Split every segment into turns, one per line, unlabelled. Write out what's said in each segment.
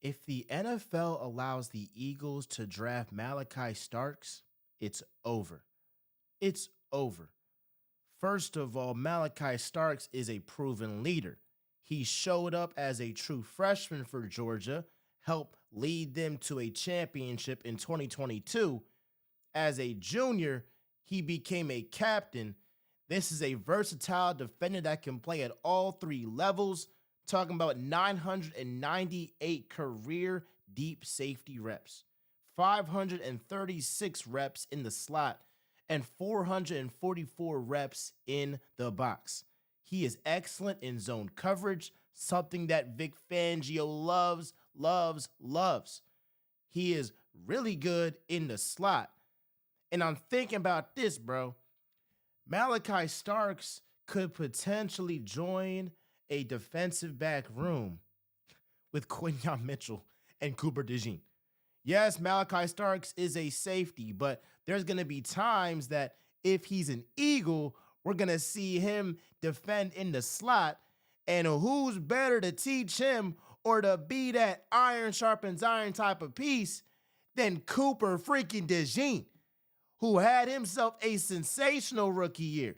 If the NFL allows the Eagles to draft Malachi Starks, it's over. It's over. First of all, Malachi Starks is a proven leader. He showed up as a true freshman for Georgia, helped lead them to a championship in 2022. As a junior, he became a captain. This is a versatile defender that can play at all three levels. Talking about 998 career deep safety reps, 536 reps in the slot, and 444 reps in the box. He is excellent in zone coverage, something that Vic Fangio loves. He is really good in the slot. And I'm thinking about this, bro. Malachi Starks could potentially join a defensive back room with Quinyon Mitchell and Cooper DeJean. Yes, Malachi Starks is a safety, but there's going to be times that if he's an Eagle, we're going to see him defend in the slot. And who's better to teach him or to be that iron sharpens iron type of piece than Cooper freaking DeJean, who had himself a sensational rookie year.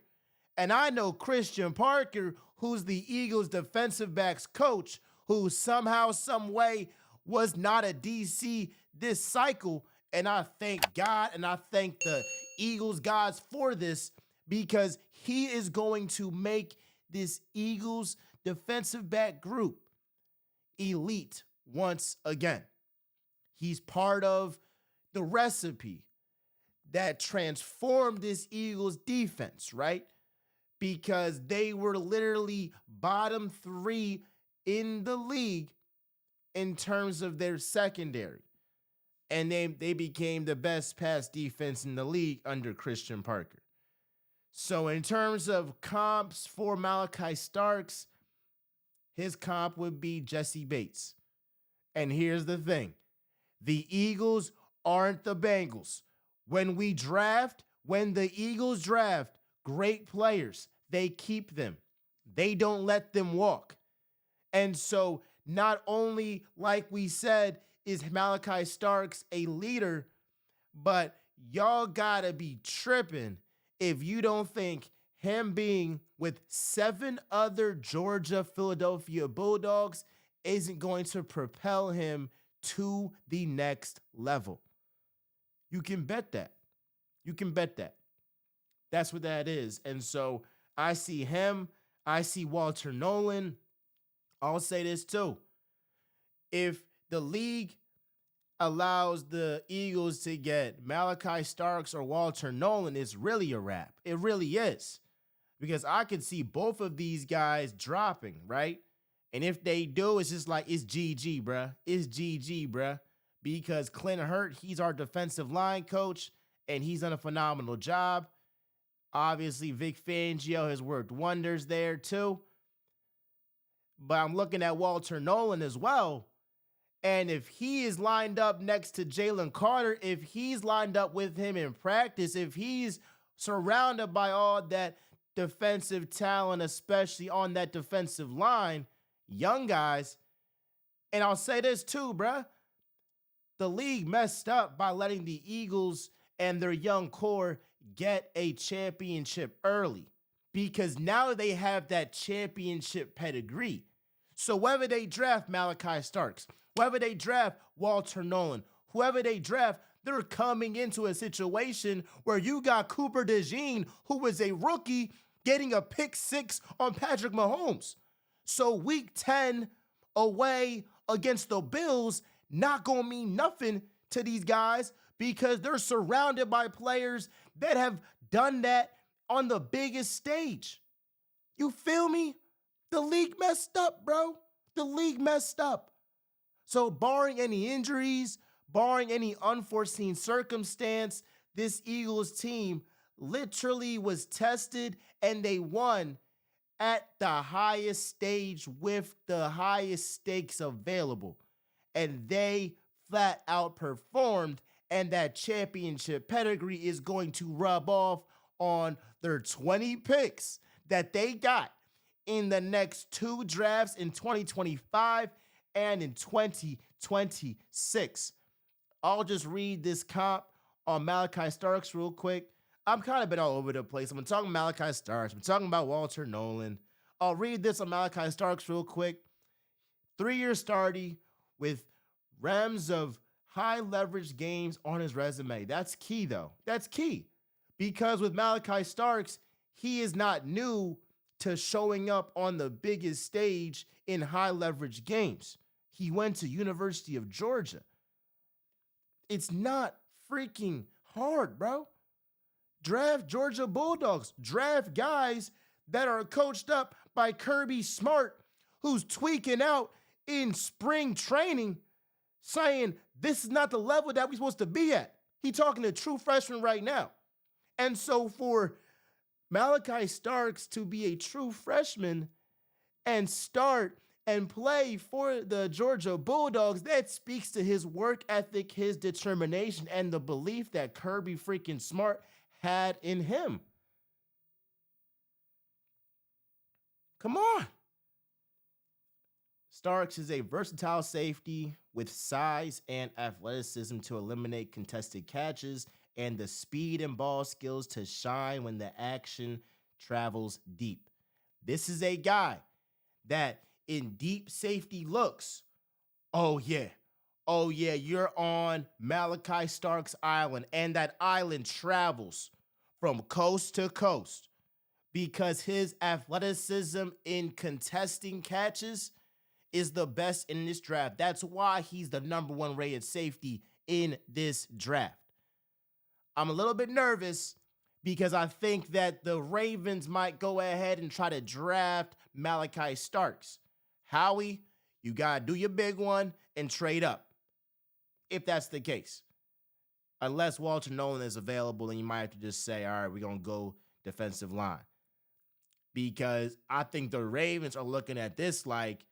And I know Christian Parker, who's the Eagles defensive backs coach, who somehow, some way was not a DC this cycle. And I thank God and I thank the Eagles gods for this, because he is going to make this Eagles defensive back group elite once again. He's part of the recipe that transformed this Eagles defense, right? Because they were literally bottom 3 in the league in terms of their secondary. And they became the best pass defense in the league under Christian Parker. So in terms of comps for Malachi Starks, his comp would be Jesse Bates. And here's the thing. The Eagles aren't the Bengals. When the Eagles draft great players, they keep them. They don't let them walk. And so not only, like we said, is Malachi Starks a leader, but y'all gotta be tripping if you don't think him being with 7 other Georgia Philadelphia Bulldogs isn't going to propel him to the next level. You can bet that. You can bet that. That's what that is. And so I see him. I see Walter Nolan. I'll say this too. If the league allows the Eagles to get Malachi Starks or Walter Nolan, it's really a wrap. It really is. Because I could see both of these guys dropping, right? And if they do, it's just like, it's GG, bruh. It's GG, bruh. Because Clint Hurt, he's our defensive line coach, and he's done a phenomenal job. Obviously, Vic Fangio has worked wonders there too. But I'm looking at Walter Nolan as well. And if he is lined up next to Jalen Carter, if he's lined up with him in practice, if he's surrounded by all that defensive talent, especially on that defensive line, young guys, and I'll say this too, bruh. The league messed up by letting the Eagles and their young core get a championship early, because now they have that championship pedigree. So whether they draft Malachi Starks, whether they draft Walter Nolan, whoever they draft, they're coming into a situation where you got Cooper DeJean, who was a rookie, getting a pick 6 on Patrick Mahomes. So week 10 away against the Bills not gonna mean nothing to these guys, because they're surrounded by players that have done that on the biggest stage. You feel me? The league messed up, bro. The league messed up. So barring any injuries, barring any unforeseen circumstance, this Eagles team literally was tested and they won at the highest stage with the highest stakes available. And they flat out performed, and that championship pedigree is going to rub off on their 20 picks that they got in the next 2 drafts in 2025 and in 2026. 26. I'll just read this comp on Malachi Starks real quick. I'm kind of been all over the place. I'm talking Malachi Starks. I'm talking about Walter Nolan. I'll read this on Malachi Starks real quick. 3-year starty with rems of high leverage games on his resume. That's key, though. That's key. Because with Malachi Starks, he is not new to showing up on the biggest stage in high leverage games. He went to University of Georgia. It's not freaking hard, bro. Draft Georgia Bulldogs. Draft guys that are coached up by Kirby Smart, who's tweaking out in spring training, saying this is not the level that we're supposed to be at. He talking to true freshmen right now. And so for Malachi Starks to be a true freshman and start and play for the Georgia Bulldogs, that speaks to his work ethic, his determination, and the belief that Kirby freaking Smart had in him. Come on. Starks is a versatile safety with size and athleticism to eliminate contested catches and the speed and ball skills to shine when the action travels deep. This is a guy that in deep safety looks, oh yeah, you're on Malachi Starks Island, and that island travels from coast to coast because his athleticism in contesting catches is the best in this draft. That's why he's the #1 rated safety in this draft. I'm a little bit nervous because I think that the Ravens might go ahead and try to draft Malachi Starks. Howie, you got to do your big one and trade up, if that's the case. Unless Walter Nolan is available, and you might have to just say, all right, we're going to go defensive line. Because I think the Ravens are looking at this like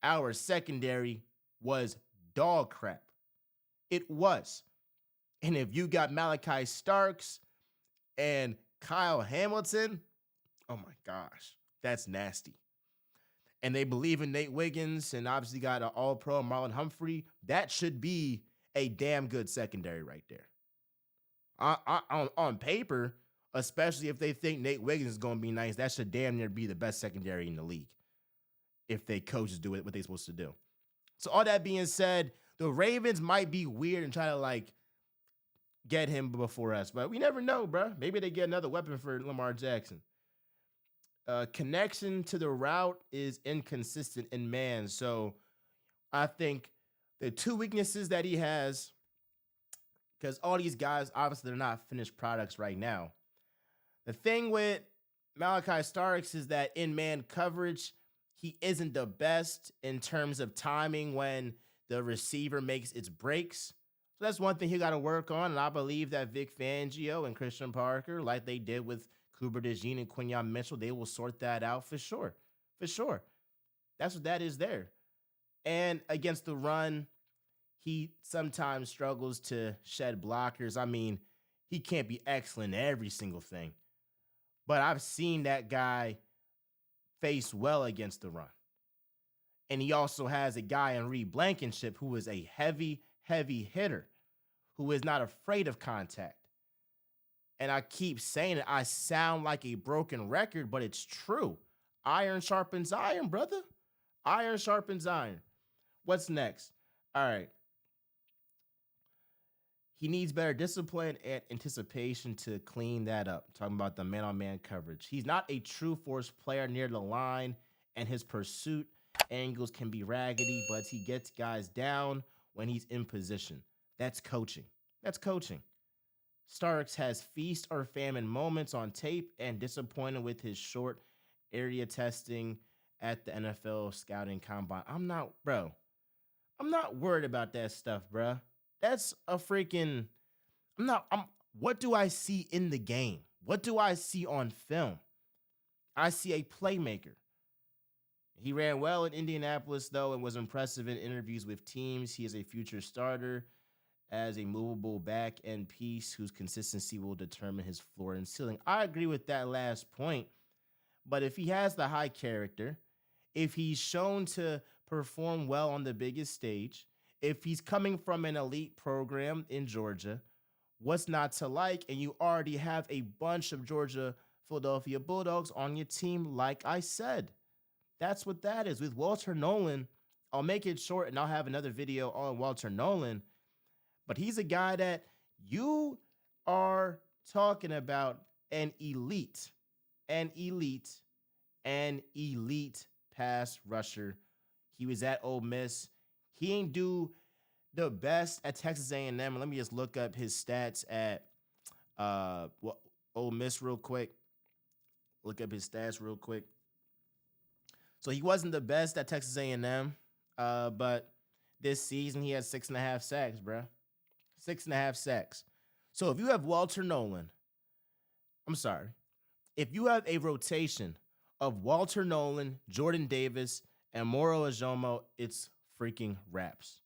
our secondary was dog crap. It was. And if you got Malachi Starks and Kyle Hamilton, oh my gosh, that's nasty. And they believe in Nate Wiggins and obviously got an all-pro Marlon Humphrey. That should be a damn good secondary right there. On paper, especially if they think Nate Wiggins is going to be nice, that should damn near be the best secondary in the league if they coaches do it what they're supposed to do. So all that being said, the Ravens might be weird and try to like get him before us, but we never know, bro. Maybe they get another weapon for Lamar Jackson. Connection to the route is inconsistent in man. So I think the two weaknesses that he has, because all these guys, obviously, they're not finished products right now. The thing with Malachi Starks is that in man coverage, he isn't the best in terms of timing when the receiver makes its breaks. So that's one thing he got to work on. And I believe that Vic Fangio and Christian Parker, like they did with Cooper DeJean and Quinyon Mitchell, they will sort that out for sure. For sure. That's what that is there. And against the run, he sometimes struggles to shed blockers. I mean, he can't be excellent in every single thing. But I've seen that guy face well against the run. And he also has a guy in Reed Blankenship who is a heavy hitter, who is not afraid of contact. And I keep saying it, I sound like a broken record, but it's true. Iron sharpens iron, brother. Iron sharpens iron. What's next? All right. He needs better discipline and anticipation to clean that up. Talking about the man-on-man coverage. He's not a true force player near the line, and his pursuit angles can be raggedy, but he gets guys down when he's in position. That's coaching. That's coaching. Starks has feast or famine moments on tape and disappointed with his short area testing at the NFL scouting combine. I'm not worried about that stuff, bro. That's a freaking, what do I see in the game? What do I see on film? I see a playmaker. He ran well in Indianapolis, though, and was impressive in interviews with teams. He is a future starter as a movable back end piece whose consistency will determine his floor and ceiling. I agree with that last point, but if he has the high character, if he's shown to perform well on the biggest stage, If he's coming from an elite program in Georgia, what's not to like? And you already have a bunch of Georgia Philadelphia Bulldogs on your team, like I said. That's what that is. With Walter Nolan, I'll make it short and I'll have another video on Walter Nolan. But he's a guy that you are talking about an elite, an elite, an elite pass rusher. He was at Ole Miss. He ain't do the best at Texas A&M. Let me just look up his stats at Ole Miss real quick. Look up his stats real quick. So he wasn't the best at Texas A&M, but this season he had 6.5 sacks, bro. 6.5 sacks. So if you have Walter Nolan, I'm sorry, if you have a rotation of Walter Nolan, Jordan Davis, and Moro Ajomo, it's freaking wraps.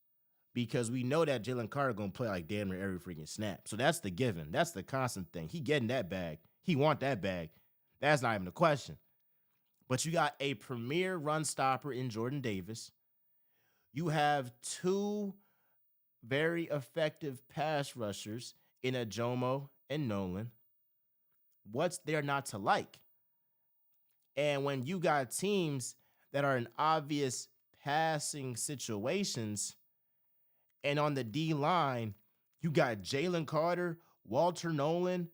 Because we know that Jalen Carter going to play like damn near every freaking snap. So that's the given. That's the constant thing. He getting that bag. He want that bag. That's not even a question. But you got a premier run stopper in Jordan Davis. You have two very effective pass rushers in Ajomo and Nolan. What's there not to like? And when you got teams that are in obvious passing situations, and on the D line, you got Jalen Carter, Walter Nolan,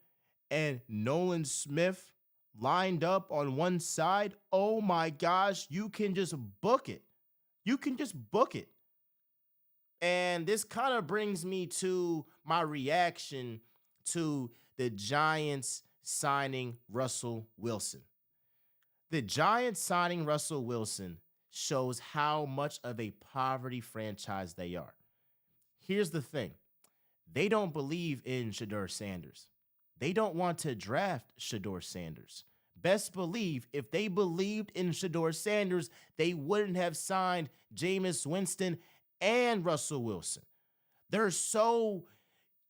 and Nolan Smith lined up on one side. Oh my gosh, you can just book it. You can just book it. And this kind of brings me to my reaction to the Giants signing Russell Wilson. The Giants signing Russell Wilson shows how much of a poverty franchise they are. Here's the thing. They don't believe in Shedeur Sanders. They don't want to draft Shedeur Sanders. Best believe if they believed in Shedeur Sanders, they wouldn't have signed Jameis Winston and Russell Wilson. They're so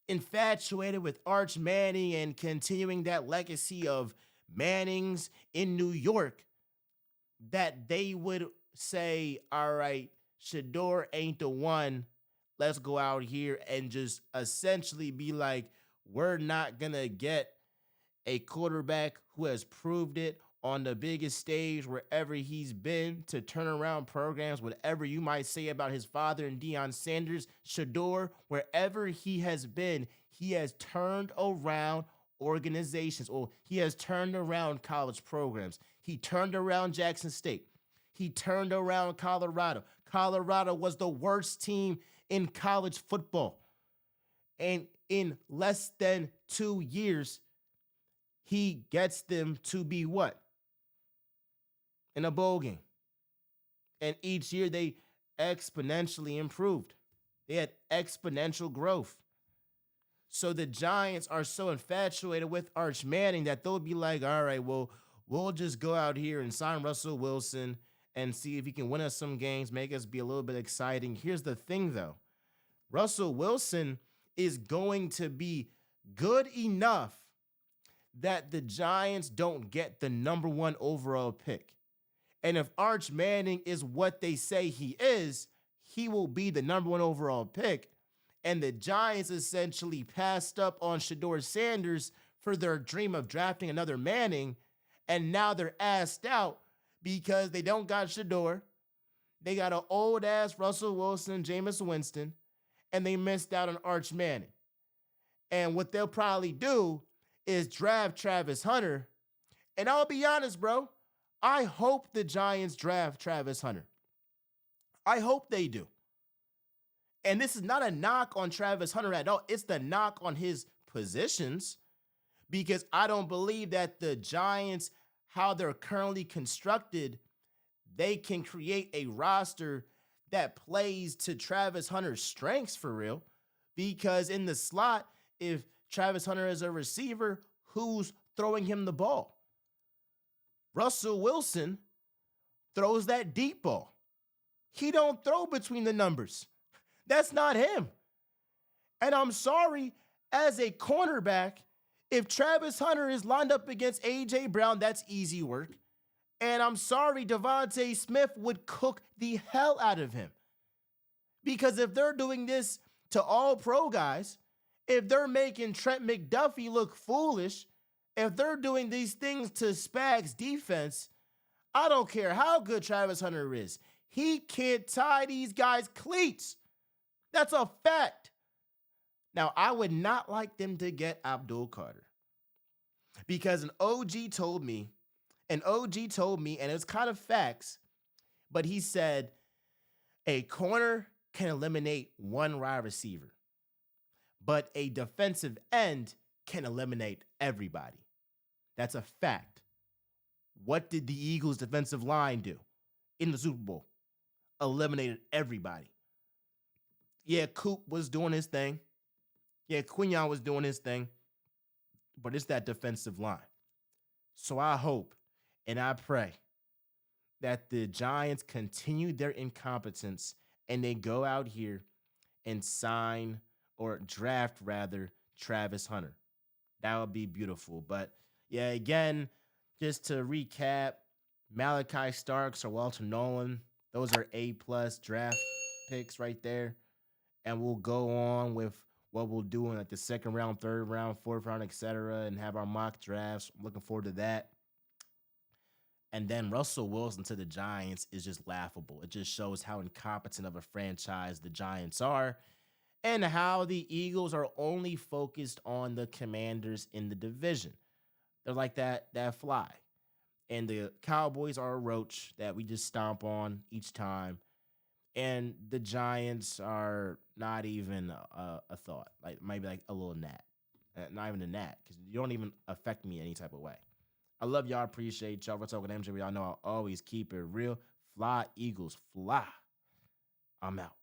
infatuated with Arch Manning and continuing that legacy of Mannings in New York that they would say, all right, Shedeur ain't the one. Let's go out here and just essentially be like, we're not going to get a quarterback who has proved it on the biggest stage wherever he's been to turn around programs, whatever you might say about his father and Deion Sanders. Shedeur, wherever he has been, he has turned around organizations, or he has turned around college programs. He turned around Jackson State. He turned around Colorado. Colorado was the worst team in college football. And in less than 2 years, he gets them to be what? In a bowl game. And each year they exponentially improved. They had exponential growth. So the Giants are so infatuated with Arch Manning that they'll be like, all right, well, we'll just go out here and sign Russell Wilson and see if he can win us some games, make us be a little bit exciting. Here's the thing, though. Russell Wilson is going to be good enough that the Giants don't get the number 1 overall pick. And if Arch Manning is what they say he is, he will be the number 1 overall pick. And the Giants essentially passed up on Shedeur Sanders for their dream of drafting another Manning. And now they're asked out because they don't got Shedeur. They got an old-ass Russell Wilson, Jameis Winston, and they missed out on Arch Manning. And what they'll probably do is draft Travis Hunter. And I'll be honest, bro, I hope the Giants draft Travis Hunter. I hope they do. And this is not a knock on Travis Hunter at all. It's the knock on his positions, because I don't believe that the Giants, how they're currently constructed, they can create a roster that plays to Travis Hunter's strengths for real. Because in the slot, if Travis Hunter is a receiver, who's throwing him the ball? Russell Wilson throws that deep ball. He don't throw between the numbers. That's not him. And I'm sorry, as a cornerback, if Travis Hunter is lined up against A.J. Brown, that's easy work. And I'm sorry, Devontae Smith would cook the hell out of him. Because if they're doing this to all pro guys, if they're making Trent McDuffie look foolish, if they're doing these things to Spags defense, I don't care how good Travis Hunter is. He can't tie these guys' cleats. That's a fact. Now, I would not like them to get Abdul Carter because an OG told me, and it's kind of facts, but he said a corner can eliminate one wide receiver, but a defensive end can eliminate everybody. That's a fact. What did the Eagles' defensive line do in the Super Bowl? Eliminated everybody. Yeah, Coop was doing his thing. Yeah, Quignon was doing his thing. But it's that defensive line. So I hope and I pray that the Giants continue their incompetence and they go out here and sign or draft rather Travis Hunter. That would be beautiful. But yeah, again, just to recap, Malachi Starks or Walter Nolan, those are A+ draft picks right there. And we'll go on with what we'll do in like the second round, third round, fourth round, etc., and have our mock drafts. I'm looking forward to that. And then Russell Wilson to the Giants is just laughable. It just shows how incompetent of a franchise the Giants are and how the Eagles are only focused on the Commanders in the division. They're like that fly. And the Cowboys are a roach that we just stomp on each time. And the Giants are not even a thought, like maybe like a little gnat, not even a gnat, because you don't even affect me any type of way. I love y'all, appreciate y'all. We're talking MJ. Y'all know I always keep it real. Fly, Eagles, fly. I'm out.